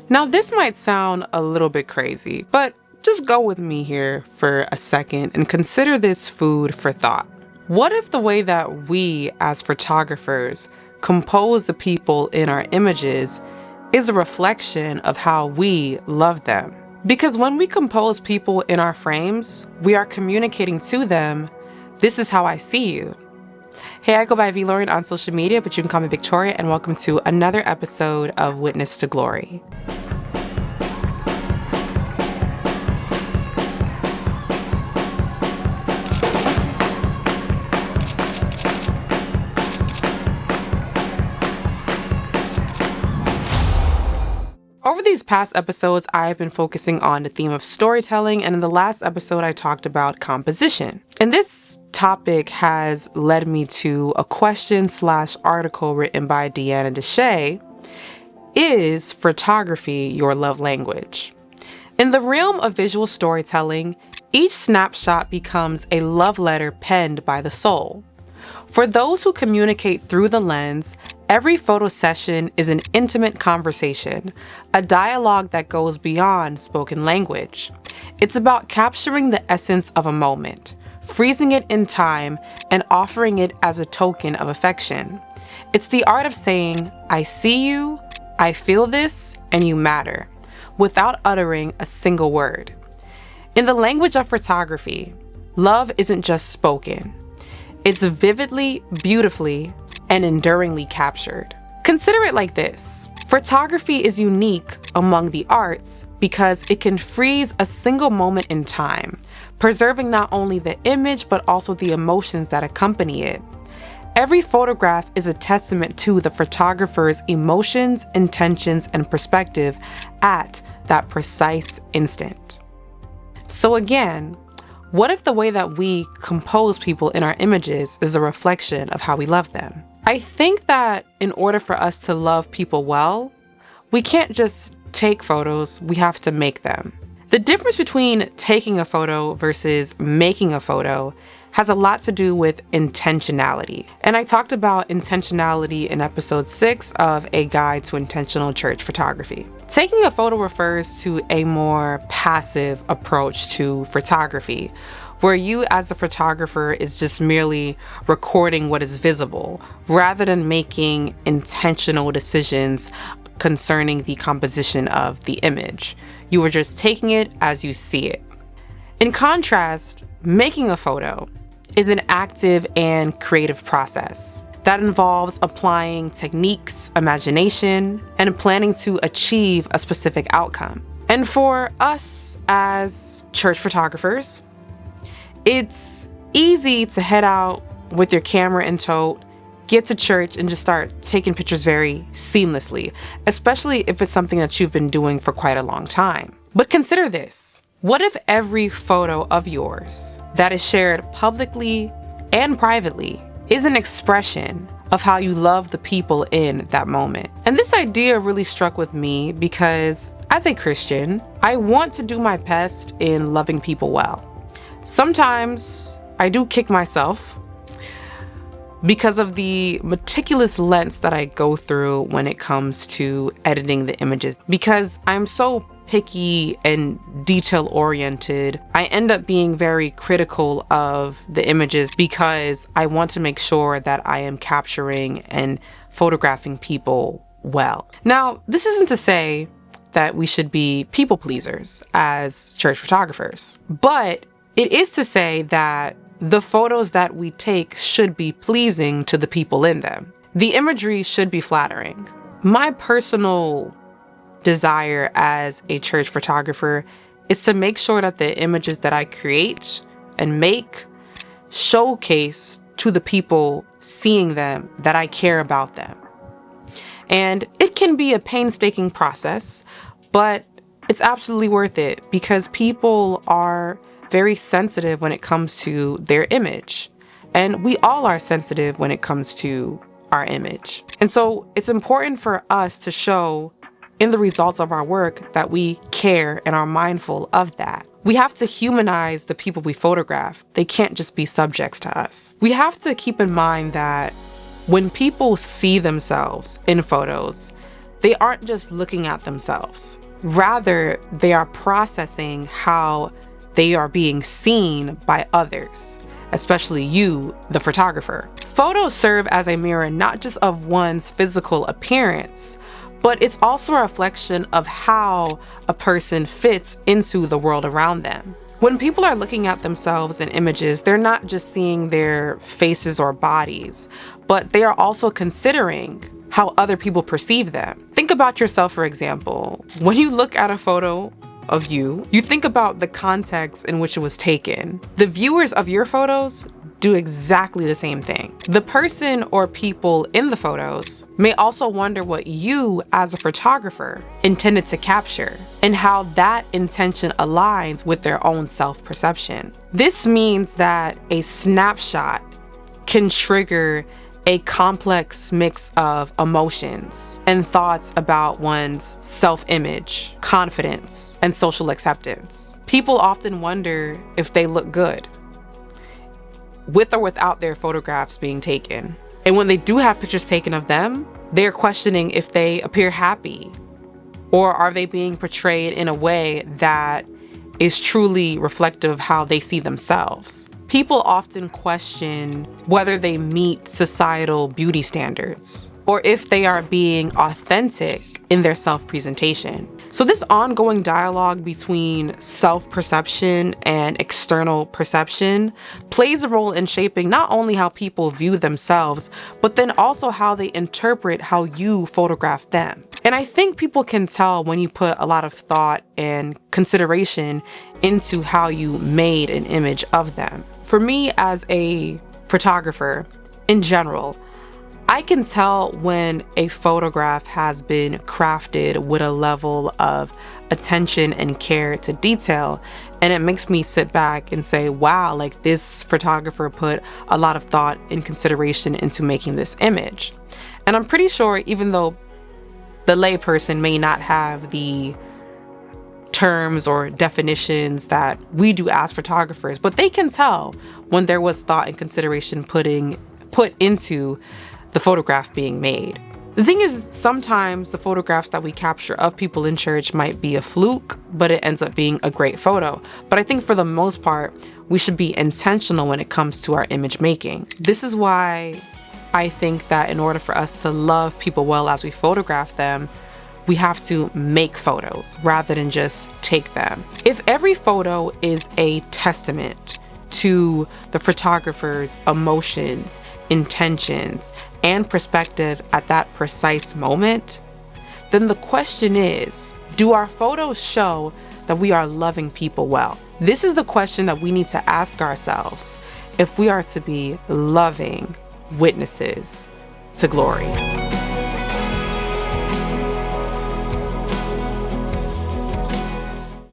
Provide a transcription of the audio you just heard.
Now, this might sound a little bit crazy, but just go with me here for a second and consider this food for thought. What if the way that we, as photographers, compose the people in our images is a reflection of how we love them? Because when we compose people in our frames, we are communicating to them, "This is how I see you." Hey, I go by VLauren on social media, but you can call me Victoria, and welcome to another episode of Witness to Glory. Over these past episodes, I have been focusing on the theme of storytelling, and in the last episode, I talked about composition. And this topic has led me to a question/article written by Deanna Deshay. Is photography your love language? In the realm of visual storytelling, each snapshot becomes a love letter penned by the soul. For those who communicate through the lens, every photo session is an intimate conversation, a dialogue that goes beyond spoken language. It's about capturing the essence of a moment, freezing it in time, and offering it as a token of affection. It's the art of saying, "I see you, I feel this, and you matter," without uttering a single word. In the language of photography, love isn't just spoken. It's vividly, beautifully, and enduringly captured. Consider it like this. Photography is unique among the arts because it can freeze a single moment in time, preserving not only the image but also the emotions that accompany it. Every photograph is a testament to the photographer's emotions, intentions, and perspective at that precise instant. So again, what if the way that we compose people in our images is a reflection of how we love them? I think that in order for us to love people well, we can't just take photos, we have to make them. The difference between taking a photo versus making a photo has a lot to do with intentionality. And I talked about intentionality in episode 6 of A Guide to Intentional Church Photography. Taking a photo refers to a more passive approach to photography, where you as a photographer is just merely recording what is visible, rather than making intentional decisions concerning the composition of the image. You are just taking it as you see it. In contrast, making a photo is an active and creative process that involves applying techniques, imagination, and planning to achieve a specific outcome. And for us as church photographers, it's easy to head out with your camera in tow, get to church, and just start taking pictures very seamlessly, especially if it's something that you've been doing for quite a long time. But consider this. What if every photo of yours that is shared publicly and privately is an expression of how you love the people in that moment? And this idea really struck with me because as a Christian, I want to do my best in loving people well. Sometimes I do kick myself because of the meticulous lens that I go through when it comes to editing the images. Because I'm so picky and detail oriented, I end up being very critical of the images because I want to make sure that I am capturing and photographing people well. Now, this isn't to say that we should be people pleasers as church photographers, but it is to say that the photos that we take should be pleasing to the people in them. The imagery should be flattering. My personal desire as a church photographer is to make sure that the images that I create and make showcase to the people seeing them that I care about them. And it can be a painstaking process, but it's absolutely worth it because people are very sensitive when it comes to their image. And we all are sensitive when it comes to our image. And so it's important for us to show in the results of our work that we care and are mindful of that. We have to humanize the people we photograph. They can't just be subjects to us. We have to keep in mind that when people see themselves in photos, they aren't just looking at themselves. Rather, they are processing how they are being seen by others, especially you, the photographer. Photos serve as a mirror not just of one's physical appearance, but it's also a reflection of how a person fits into the world around them. When people are looking at themselves in images, they're not just seeing their faces or bodies, but they are also considering how other people perceive them. Think about yourself, for example. When you look at a photo of you, you think about the context in which it was taken. The viewers of your photos do exactly the same thing. The person or people in the photos may also wonder what you, as a photographer, intended to capture and how that intention aligns with their own self-perception. This means that a snapshot can trigger a complex mix of emotions and thoughts about one's self-image, confidence, and social acceptance. People often wonder if they look good, with or without their photographs being taken. And when they do have pictures taken of them, they're questioning if they appear happy, or are they being portrayed in a way that is truly reflective of how they see themselves. People often question whether they meet societal beauty standards or if they are being authentic in their self-presentation. So this ongoing dialogue between self-perception and external perception plays a role in shaping not only how people view themselves, but then also how they interpret how you photograph them. And I think people can tell when you put a lot of thought and consideration into how you made an image of them. For me, as a photographer in general, I can tell when a photograph has been crafted with a level of attention and care to detail, and it makes me sit back and say, wow, like this photographer put a lot of thought and consideration into making this image. And I'm pretty sure, even though the layperson may not have the terms or definitions that we do as photographers, but they can tell when there was thought and consideration put into the photograph being made. The thing is, sometimes the photographs that we capture of people in church might be a fluke, but it ends up being a great photo. But I think for the most part, we should be intentional when it comes to our image making. This is why I think that in order for us to love people well as we photograph them, we have to make photos rather than just take them. If every photo is a testament to the photographer's emotions, intentions, and perspective at that precise moment, then the question is, do our photos show that we are loving people well? This is the question that we need to ask ourselves if we are to be loving witnesses to glory.